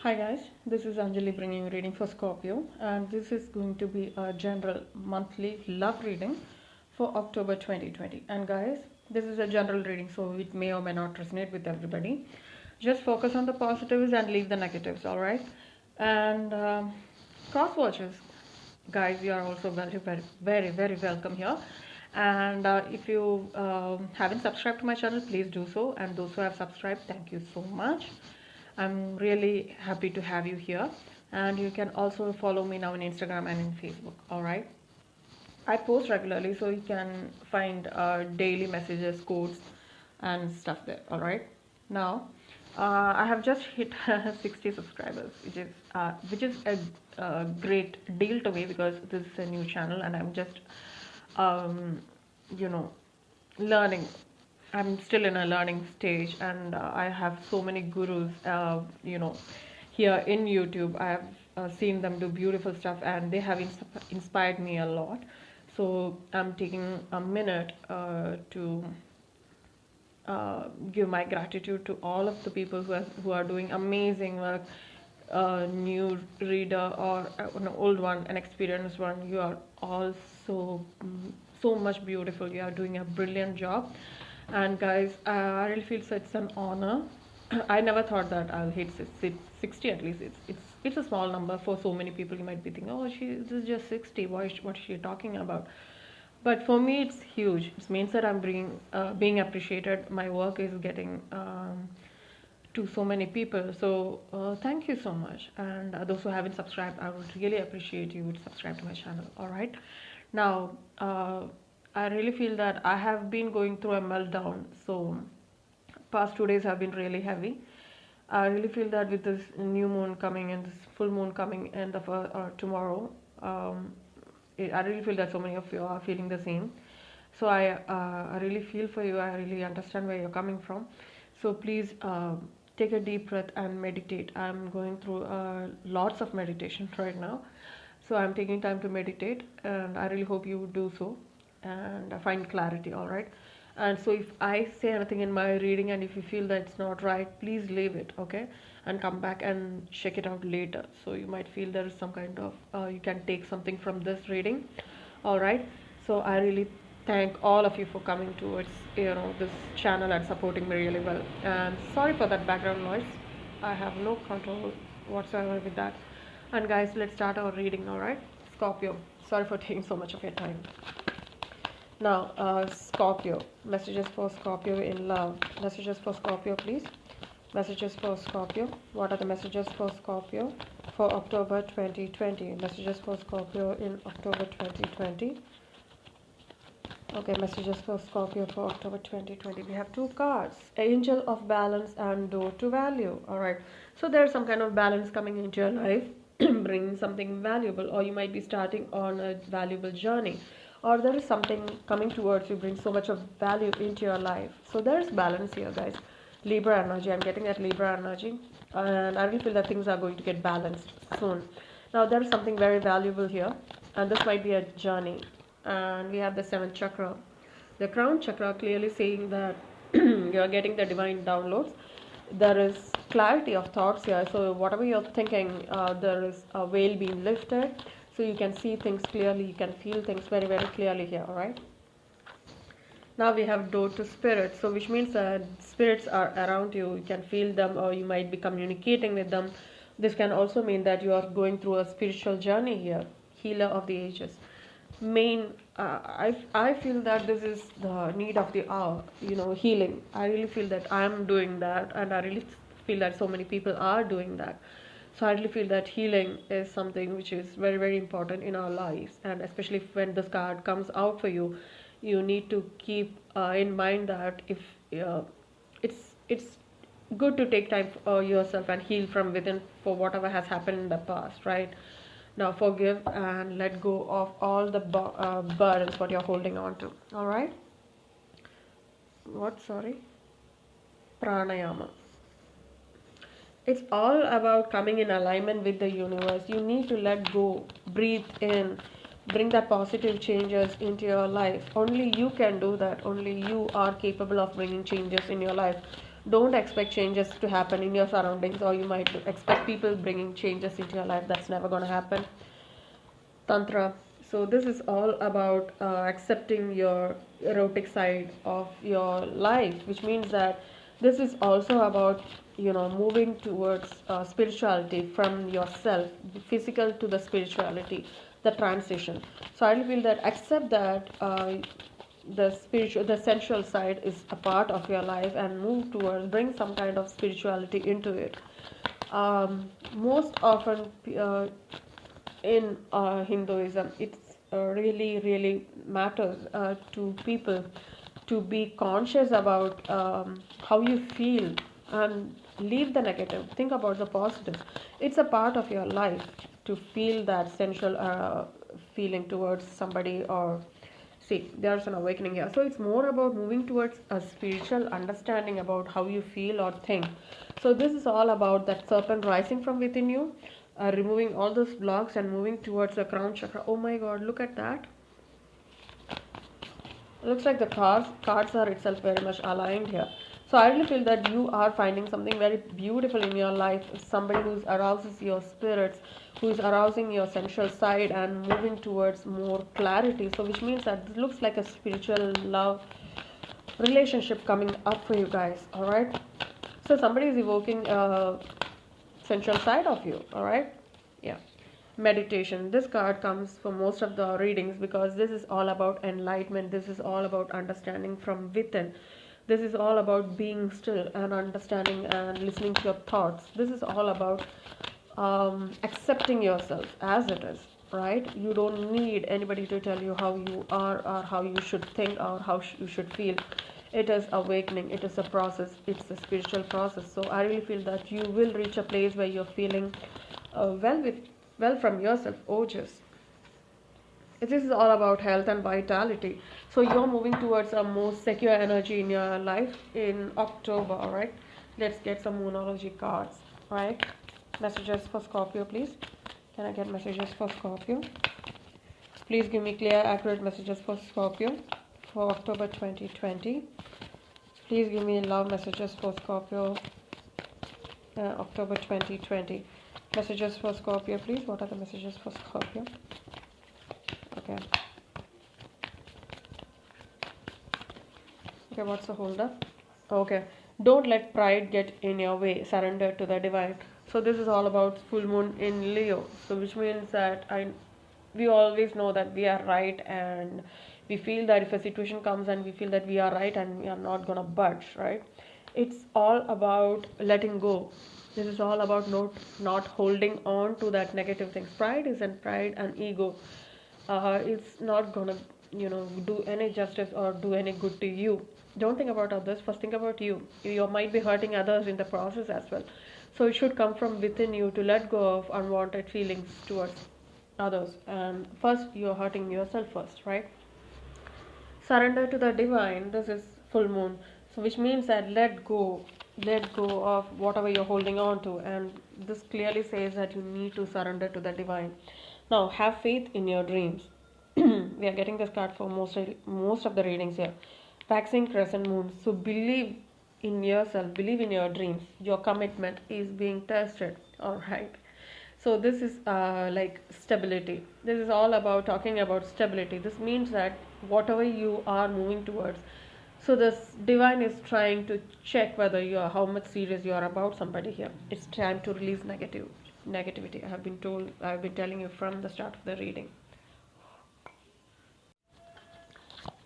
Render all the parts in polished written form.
Hi guys, this is Anjali bringing you reading for Scorpio, and this is going to be a general monthly love reading for October 2020. And guys, this is a general reading, so it may or may not resonate with everybody. Just focus on the positives and leave the negatives, all right? And cross watchers, guys, you are also very welcome here. And if you haven't subscribed to my channel, please do so. And those who have subscribed, thank you so much. I'm really happy to have you here. And you can also follow me now on Instagram and in Facebook. All right. I post regularly, so you can find daily messages, quotes, and stuff there. All right. Now, I have just hit 60 subscribers, which is a great deal to me because this is a new channel and I'm just um, you know learning. I'm still in a learning stage, and I have so many gurus, here in YouTube. I have seen them do beautiful stuff, and they have inspired me a lot. So I'm taking a minute to give my gratitude to all of the people who are doing amazing work. A new reader or an old one, an experienced one, you are all so much beautiful. You are doing a brilliant job, and guys, I really feel so it's an honor. I never thought that I'll hit 60 at least. It's a small number for so many people. You might be thinking, oh, this is just 60. What is she talking about? But for me, it's huge. It means that I'm being appreciated. My work is getting to so many people. So thank you so much. And those who haven't subscribed, I would really appreciate you would subscribe to my channel. All right. Now, I really feel that I have been going through a meltdown. So past 2 days have been really heavy. I really feel that with this new moon coming and this full moon coming end of tomorrow, I really feel that so many of you are feeling the same. So I really feel for you. I really understand where you're coming from. So please take a deep breath and meditate. I'm going through lots of meditation right now. So I'm taking time to meditate, and I really hope you do so and find clarity. All right. And so if I say anything in my reading and if you feel that it's not right, please leave it, okay? And come back and check it out later. So you might feel there is some kind of you can take something from this reading. All right. So I really thank all of you for coming towards this channel and supporting me really well. And sorry for that background noise. I have no control whatsoever with that. And guys, let's start our reading. All right. Scorpio. Sorry for taking so much of your time. Now, Scorpio. Messages for Scorpio in love. Messages for Scorpio, please. Messages for Scorpio. What are the messages for Scorpio for October 2020? Messages for Scorpio in October 2020. Okay, messages for Scorpio for October 2020. We have two cards, Angel of Balance and Door to Value. All right. So there's some kind of balance coming into your life, bringing something valuable, or you might be starting on a valuable journey, or there is something coming towards you, bring so much of value into your life. So there's balance here, guys. Libra energy. I'm getting that Libra energy, and I really feel that things are going to get balanced soon. Now there is something very valuable here, and this might be a journey. And we have the seventh chakra, the crown chakra, clearly saying that you're getting the divine downloads. There is clarity of thoughts here, so whatever you're thinking, there is a veil being lifted, so you can see things clearly, you can feel things very clearly here. All right. Now we have door to spirits, so which means that spirits are around you. You can feel them, or you might be communicating with them. This can also mean that you are going through a spiritual journey here. Healer of the ages. I feel that this is the need of the hour. Healing. I really feel that I am doing that, and I really feel that so many people are doing that. So I really feel that healing is something which is very important in our lives, and especially when this card comes out for you, you need to keep in mind that if it's good to take time for yourself and heal from within for whatever has happened in the past, right? Now forgive and let go of all the burdens what you're holding on to. All right. What? Sorry. Pranayama. It's all about coming in alignment with the universe. You need to let go, breathe in, bring that positive changes into your life. Only you can do that. Only you are capable of bringing changes in your life. Don't expect changes to happen in your surroundings, or you might expect people bringing changes into your life. That's never going to happen. Tantra. So this is all about accepting your erotic side of your life, which means that this is also about moving towards spirituality from yourself, the physical to the spirituality, the transition. So I feel that accept that the sensual side is a part of your life, and move towards bring some kind of spirituality into it. Most often in Hinduism, it's really matters to people to be conscious about how you feel, and leave the negative. Think about the positive. It's a part of your life to feel that sensual feeling towards somebody, or see, there's an awakening here. So it's more about moving towards a spiritual understanding about how you feel or think. So this is all about that serpent rising from within you, removing all those blocks and moving towards the crown chakra. Oh my god, look at that. It looks like the cards are itself very much aligned here. So I really feel that you are finding something very beautiful in your life, somebody who arouses your spirits, who is arousing your sensual side and moving towards more clarity. So which means that it looks like a spiritual love relationship coming up for you guys. All right. So somebody is evoking sensual side of you. All right. Yeah. Meditation. This card comes for most of the readings because this is all about enlightenment. This is all about understanding from within. This is all about being still and understanding and listening to your thoughts. This is all about accepting yourself as it is, right? You don't need anybody to tell you how you are, or how you should think, or how you should feel. It is awakening. It is a process. It's a spiritual process. So I really feel that you will reach a place where you're feeling well from yourself. Oh, just this is all about health and vitality. So you're moving towards a more secure energy in your life in October. All right, let's get some moonology cards. All right, messages for Scorpio, please. Can I get messages for Scorpio? Please give me clear, accurate messages for Scorpio for October 2020. Please give me love messages for Scorpio, October 2020. Messages for Scorpio, please. What are the messages for Scorpio? Okay. Okay, what's the hold up? Okay. Don't let pride get in your way. Surrender to the divine. So this is all about full moon in Leo. So which means that we always know that we are right, and we feel that if a situation comes and we feel that we are right and we are not gonna budge, right? It's all about letting go. This is all about not holding on to that negative things. Pride and ego. It's not gonna do any justice or do any good to you. Don't think about others. First, think about you. You might be hurting others in the process as well. So it should come from within you to let go of unwanted feelings towards others. And first, you're hurting yourself first, right? Surrender to the divine. This is full moon, so which means that let go of whatever you're holding on to, and this clearly says that you need to surrender to the divine. Now have faith in your dreams. We are getting this card for most of the readings here. Waxing crescent moon. So believe in yourself, believe in your dreams. Your commitment is being tested. All right. So this is like stability. This is all about talking about stability. This means that whatever you are moving towards, so this divine is trying to check whether you are how much serious you are about somebody here. It's time to release negativity. I have been telling you from the start of the reading.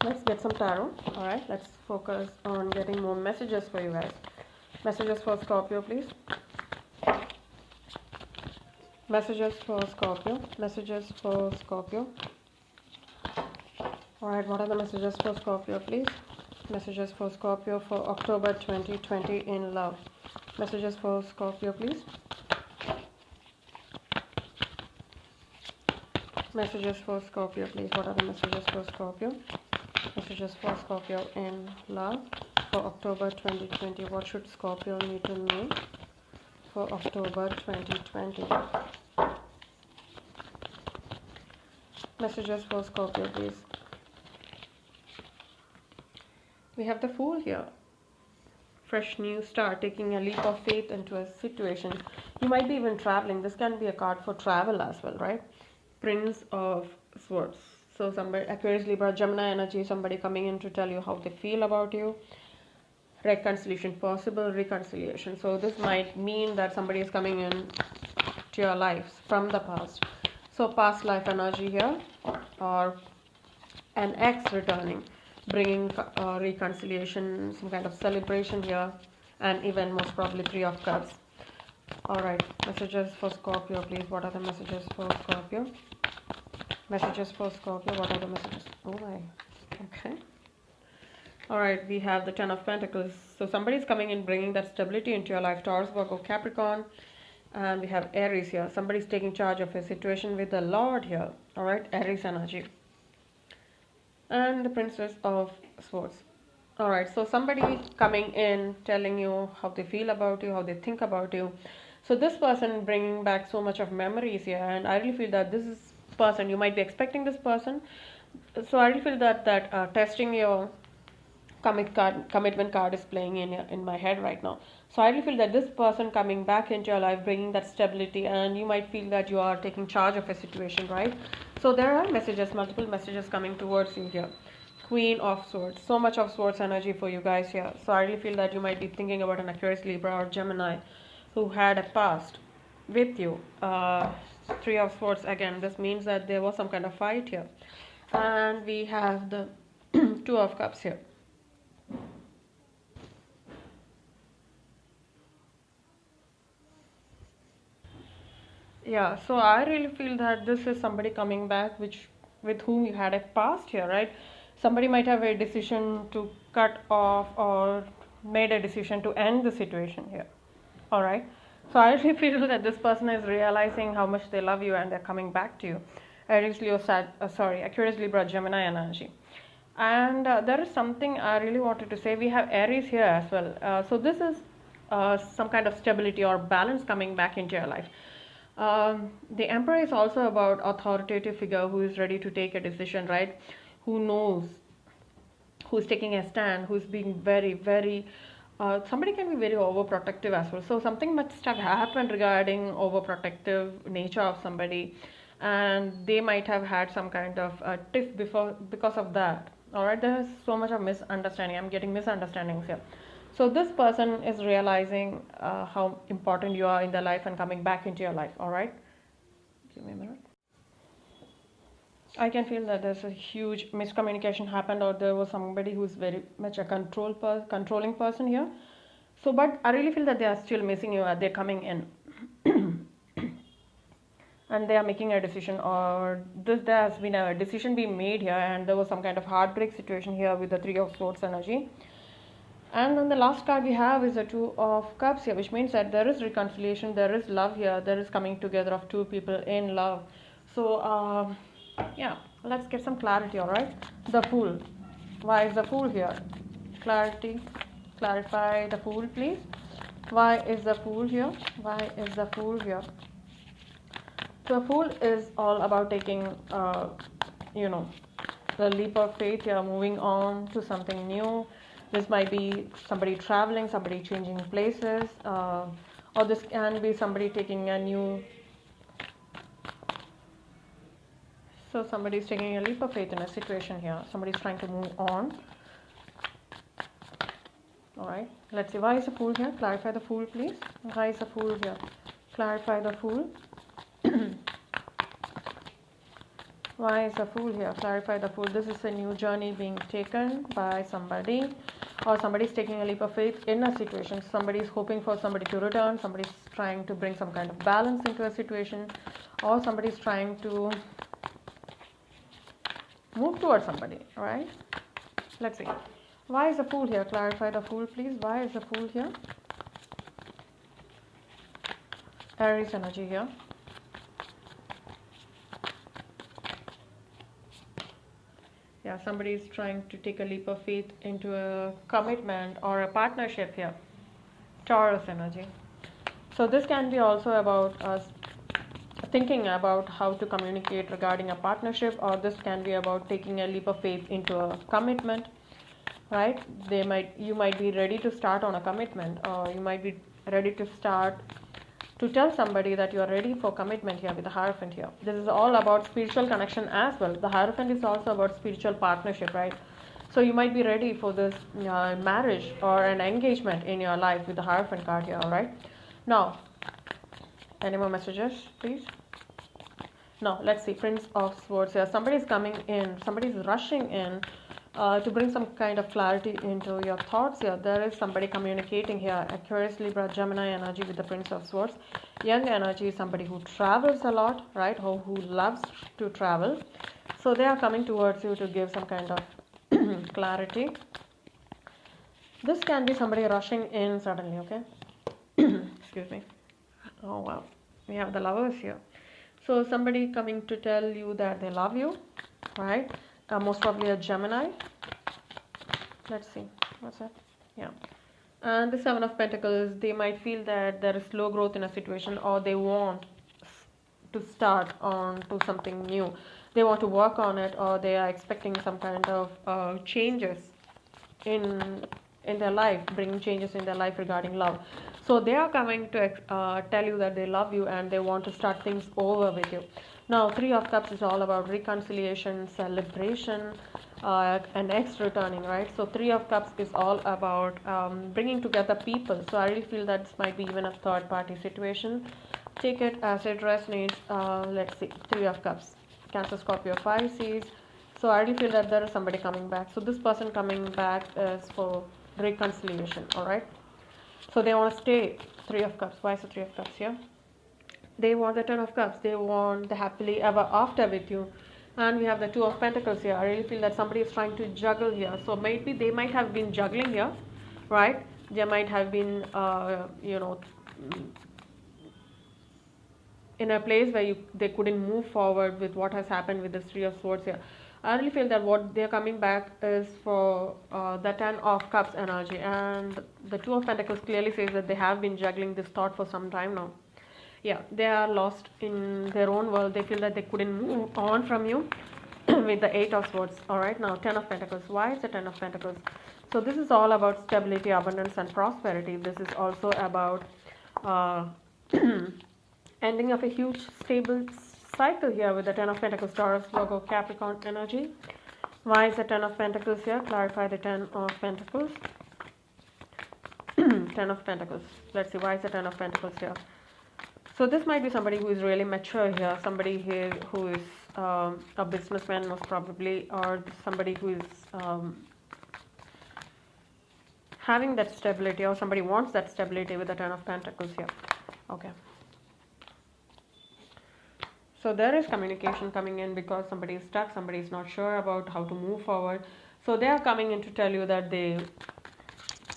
Let's get some tarot. All right, let's focus on getting more messages for you guys. Messages for Scorpio, please. Messages for Scorpio. Messages for Scorpio. Alright, what are the messages for Scorpio, please? Messages for Scorpio for October 2020 in love. Messages for Scorpio, please. Messages for Scorpio, please. What are the messages for Scorpio? Messages for Scorpio in love for October 2020. What should Scorpio need to know for October 2020? Messages for Scorpio, please. We have the Fool here. fresh new start, taking a leap of faith into a situation. You might be even traveling. This can be a card for travel as well, right? Prince of Swords. So somebody, Aquarius, Libra, Gemini energy, somebody coming in to tell you how they feel about you. Reconciliation, possible reconciliation. So this might mean that somebody is coming in to your lives from the past. So past life energy here, or an ex returning, bringing reconciliation, some kind of celebration here, and even most probably Three of Cups. All right, messages for Scorpio, please. What are the messages for Scorpio? Messages for Scorpio. What are the messages? Oh my. Okay. All right, we have the Ten of Pentacles. So somebody's coming in, bringing that stability into your life. Taurus, Virgo, Capricorn. And we have Aries here. Somebody's taking charge of a situation with the Lord here. All right, Aries energy. And the Princess of Swords. All right, so somebody coming in, telling you how they feel about you, how they think about you. So this person bringing back so much of memories here, and I really feel that this is person, you might be expecting this person. So I really feel that testing your commitment card is playing in my head right now. So I really feel that this person coming back into your life, bringing that stability, and you might feel that you are taking charge of a situation, right? So there are messages, multiple messages coming towards you here. Queen of Swords, so much of Swords energy for you guys here. So I really feel that you might be thinking about an Aquarius, Libra, or Gemini who had a past with you. Three of Swords again. This means that there was some kind of fight here, and we have the Two of Cups here. Yeah, so I really feel that this is somebody coming back with whom you had a past here, right? Somebody might have a decision to cut off or made a decision to end the situation here. All right. So I really feel that this person is realizing how much they love you and they're coming back to you. Aries, Leo, Aquarius, Libra, Gemini energy. And there is something I really wanted to say. We have Aries here as well. So this is some kind of stability or balance coming back into your life. The Emperor is also about authoritative figure who is ready to take a decision, right? Who knows, who's taking a stand, who's being very, very. Somebody can be very overprotective as well. So something must have happened regarding overprotective nature of somebody, and they might have had some kind of tiff before because of that. All right, there's so much of misunderstanding. I'm getting misunderstandings here. So this person is realizing how important you are in their life and coming back into your life. All right, give me a minute. I can feel that there's a huge miscommunication happened, or there was somebody who's very much a controlling person here. So, but I really feel that they are still missing you. They're coming in, and they are making a decision, or there has been a decision being made here, and there was some kind of heartbreak situation here with the Three of Swords energy. And then the last card we have is the Two of Cups here, which means that there is reconciliation, there is love here, there is coming together of two people in love. So, yeah, let's get some clarity, all right? The Fool. Why is the Fool here? Clarity. Clarify the Fool, please. Why is the Fool here? Why is the Fool here? The Fool is all about taking, the leap of faith here, moving on to something new. This might be somebody traveling, somebody changing places, or this can be somebody taking a new. So somebody is taking a leap of faith in a situation here. Somebody is trying to move on. All right. Let's see. Why is the Fool here? Clarify the Fool, please. Why is the Fool here? Clarify the Fool. Why is the Fool here? Clarify the Fool. This is a new journey being taken by somebody, or somebody is taking a leap of faith in a situation. Somebody is hoping for somebody to return. Somebody is trying to bring some kind of balance into a situation, or somebody is trying to move towards somebody. All right. Let's see. Why is the Fool here? Clarify the Fool, please. Why is the Fool here? Aries energy here. Yeah, somebody is trying to take a leap of faith into a commitment or a partnership here. Taurus energy. So this can be also about us thinking about how to communicate regarding a partnership, or this can be about taking a leap of faith into a commitment. right? You might be ready to start on a commitment, or you might be ready to start to tell somebody that you are ready for commitment here with the Hierophant here. This is all about spiritual connection as well. The Hierophant is also about spiritual partnership, right? So you might be ready for this marriage or an engagement in your life with the Hierophant card here, all right? Now, any more messages, please? Now, let's see, Prince of Swords here. Somebody is coming in, somebody is rushing in to bring some kind of clarity into your thoughts here. There is somebody communicating here. Aquarius, Libra, Gemini energy with the Prince of Swords. Young energy is somebody who travels a lot, right? Or who loves to travel. So they are coming towards you to give some kind of clarity. This can be somebody rushing in suddenly, okay? Excuse me. Oh, wow. We have the Lovers here. So somebody coming to tell you that they love you, right? Most probably a Gemini. Let's see. What's that? Yeah. And the Seven of Pentacles, they might feel that there is slow growth in a situation, or they want to start on to something new. They want to work on it, or they are expecting some kind of changes in their life, bringing changes in their life regarding love. So they are coming to tell you that they love you and they want to start things over with you. Now, Three of Cups is all about reconciliation, celebration, and ex returning, right? So Three of Cups is all about bringing together people. So I really feel that this might be even a third party situation. Take it as it resonates. Let's see, Three of Cups, Cancer, Scorpio, Pisces. So I really feel that there is somebody coming back. So this person coming back is for reconciliation, all right? So they want to stay. Three of Cups. Why is the Three of Cups here? They want the Ten of Cups. They want the happily ever after with you. And we have the Two of Pentacles here. I really feel that somebody is trying to juggle here. So maybe they might have been juggling here, right? They might have been, in a place where they couldn't move forward with what has happened with the Three of Swords here. I really feel that what they're coming back is for the Ten of Cups energy, and the Two of Pentacles clearly says that they have been juggling this thought for some time now. Yeah, they are lost in their own world. They feel that they couldn't move on from you with the Eight of Swords. All right, now Ten of Pentacles. Why is the Ten of Pentacles? So this is all about stability, abundance, and prosperity. This is also about ending of a huge stable cycle here with the Ten of Pentacles, Taurus, Virgo, Capricorn energy. Why is the Ten of Pentacles here? Clarify the Ten of Pentacles. Ten of Pentacles. Let's see, why is the Ten of Pentacles here? So this might be somebody who is really mature here, somebody here who is a businessman most probably, or somebody who is having that stability, or somebody wants that stability with the Ten of Pentacles here. Okay. So there is communication coming in because somebody is stuck, somebody is not sure about how to move forward. So they are coming in to tell you that they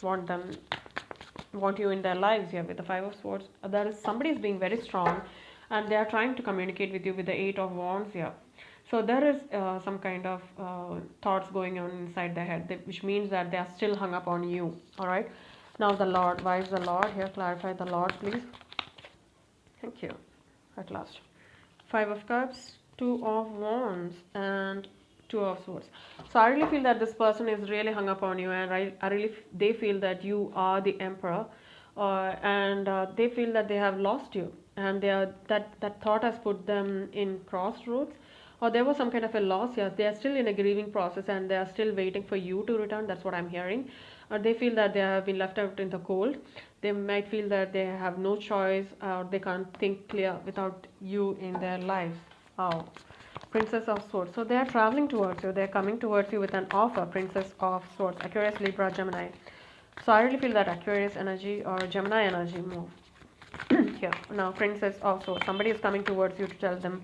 want you in their lives here with the Five of Swords. There is somebody is being very strong and they are trying to communicate with you with the Eight of Wands here. So there is some kind of thoughts going on inside their head, which means that they are still hung up on you. All right. Now the Lord. Why is the Lord here? Clarify the Lord, please. Thank you. At last. Five of Cups, Two of Wands, and Two of Swords. So I really feel that this person is really hung up on you, and they feel that you are the emperor, and they feel that they have lost you, and that thought has put them in crossroads, or there was some kind of a loss here. They are still in a grieving process, and they are still waiting for you to return. That's what I'm hearing. Or they feel that they have been left out in the cold. They might feel that they have no choice, or they can't think clear without you in their lives. Oh, Princess of Swords. So they are traveling towards you. They are coming towards you with an offer. Princess of Swords. Aquarius, Libra, Gemini. So I really feel that Aquarius energy or Gemini energy move here. Now, Princess of Swords. Somebody is coming towards you to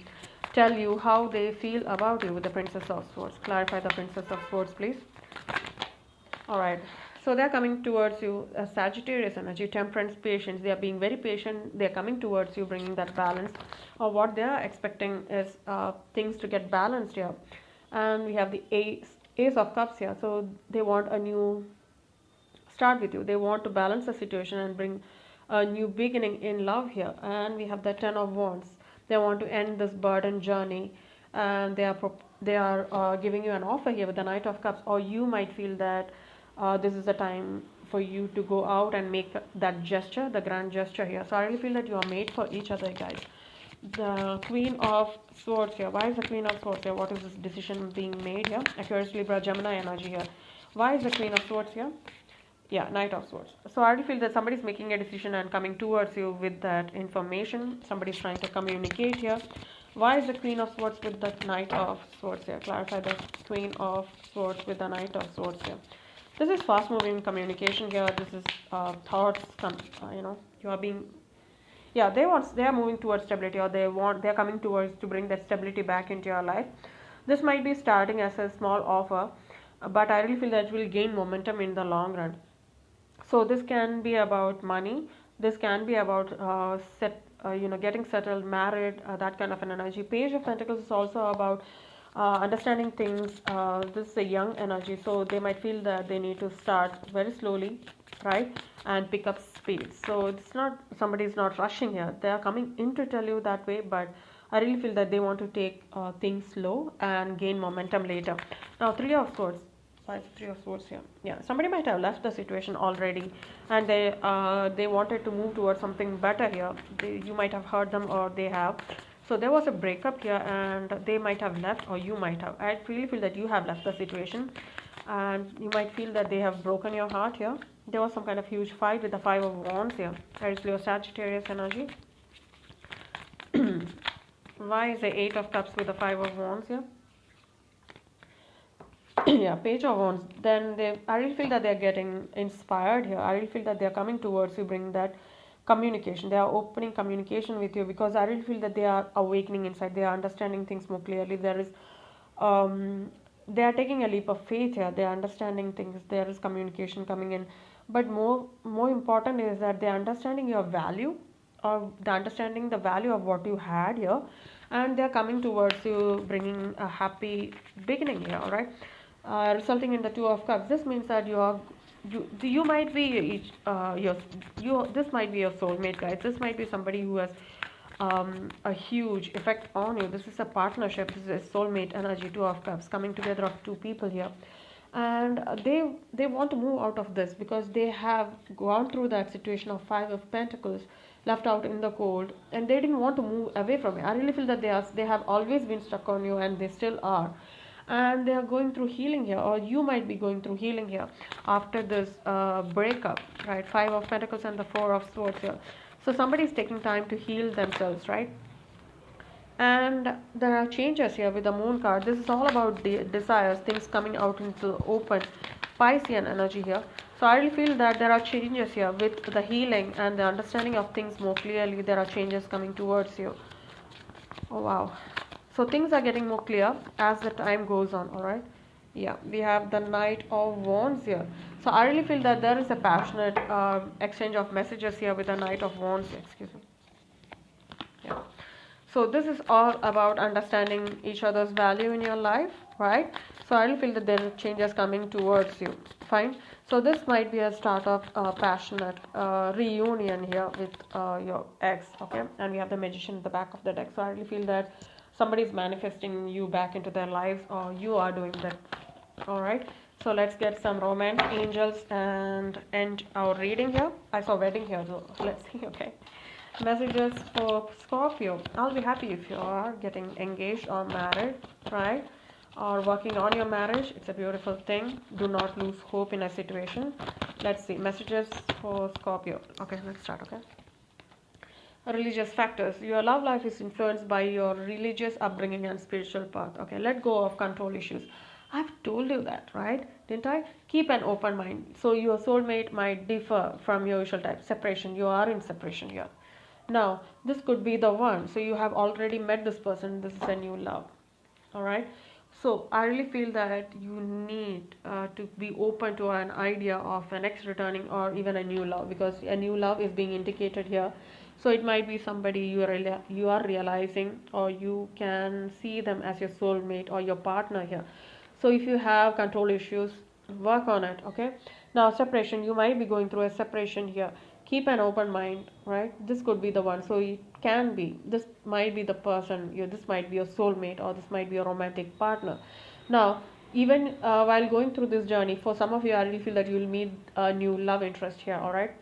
tell you how they feel about you with the Princess of Swords. Clarify the Princess of Swords, please. All right. So they're coming towards you, Sagittarius energy, temperance, patience. They are being very patient. They're coming towards you, bringing that balance. Or what they are expecting is things to get balanced here. And we have the Ace of Cups here. So they want a new start with you. They want to balance the situation and bring a new beginning in love here. And we have the Ten of Wands. They want to end this burden journey. And they are giving you an offer here with the Knight of Cups. Or you might feel that This is the time for you to go out and make that gesture, the grand gesture here. So I really feel that you are made for each other, guys. The Queen of Swords here. Why is the Queen of Swords here? What is this decision being made here? Aquarius, Libra, Gemini energy here. Why is the Queen of Swords here? Yeah, Knight of Swords. So I really feel that somebody's making a decision and coming towards you with that information. Somebody's trying to communicate here. Why is the Queen of Swords with the Knight of Swords here? Clarify the Queen of Swords with the Knight of Swords here. This is fast moving communication here. This is thoughts, you are being, yeah, they are moving towards stability, or they're coming towards to bring that stability back into your life. This might be starting as a small offer, but I really feel that it will gain momentum in the long run. So this can be about money. This can be about getting settled, married, that kind of an energy. Page of Pentacles is also about understanding things. This is a young energy, so they might feel that they need to start very slowly, right, and pick up speed. So it's not, somebody is not rushing here. They are coming in to tell you that way, but I really feel that they want to take things slow and gain momentum later. Now, Three of Swords. Why is Three of Swords here? Yeah, somebody might have left the situation already, and they wanted to move towards something better here. You might have heard them, or they have. So there was a breakup here, and they might have left, or you might have. I really feel that you have left the situation, and you might feel that they have broken your heart here. There was some kind of huge fight with the Five of Wands here. That is Leo Sagittarius energy. Why is the Eight of Cups with the Five of Wands here? Yeah, Page of Wands. Then I really feel that they're getting inspired here. I really feel that they're coming towards you, bring that communication. They are opening communication with you, because I really feel that they are awakening inside. They are understanding things more clearly. Um, they are taking a leap of faith here. They are understanding things. There is communication coming in, but more important is that they are understanding your value, or the understanding the value of what you had here, and they are coming towards you, bringing a happy beginning here. All right, resulting in the Two of Cups. This means that you might be this might be your soulmate, guys. This might be somebody who has a huge effect on you. This is a partnership. This is a soulmate energy. Two of Cups coming together of two people here, and they want to move out of this, because they have gone through that situation of Five of Pentacles, left out in the cold, and they didn't want to move away from it. I really feel that they have always been stuck on you, and they still are, and they are going through healing here, or you might be going through healing here after this breakup, right? Five of Pentacles and the Four of Swords here. So somebody is taking time to heal themselves, right? And there are changes here with the Moon card. This is all about the desires, things coming out into the open. Piscean energy here. So I really feel that there are changes here with the healing and the understanding of things more clearly. There are changes coming towards you. Oh wow. So things are getting more clear as the time goes on, alright? Yeah, we have the Knight of Wands here. So I really feel that there is a passionate exchange of messages here with the Knight of Wands. Excuse me. Yeah. So this is all about understanding each other's value in your life, right? So I really feel that there are changes coming towards you. Fine. So this might be a start of a passionate reunion here with your ex, okay? And we have the Magician at the back of the deck. So I really feel that somebody is manifesting you back into their lives, or you are doing that. All right. So let's get some romance, angels, and end our reading here. I saw wedding here, so let's see. Okay. Messages for Scorpio. I'll be happy if you are getting engaged or married, right? Or working on your marriage. It's a beautiful thing. Do not lose hope in a situation. Let's see. Messages for Scorpio. Okay, let's start. Okay. Religious factors. Your love life is influenced by your religious upbringing and spiritual path. Okay, let go of control issues. I've told you that, right? Didn't I? Keep an open mind. So your soulmate might differ from your usual type. Separation. You are in separation here. Now, this could be the one. So you have already met this person. This is a new love. Alright. So I really feel that you need to be open to an idea of an ex returning, or even a new love, because a new love is being indicated here. So it might be somebody you are realizing, or you can see them as your soulmate or your partner here. So if you have control issues, work on it. Okay. Now separation, you might be going through a separation here. Keep an open mind, right? This could be the one. So it can be, this might be the person, this might be your soulmate, or this might be a romantic partner. Now even while going through this journey, for some of you, I really feel that you'll meet a new love interest here, all right?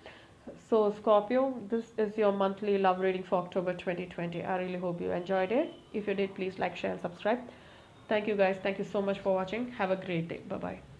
So, Scorpio, this is your monthly love reading for October 2020. I really hope you enjoyed it. If you did, please like, share, and subscribe. Thank you, guys. Thank you so much for watching. Have a great day. Bye bye.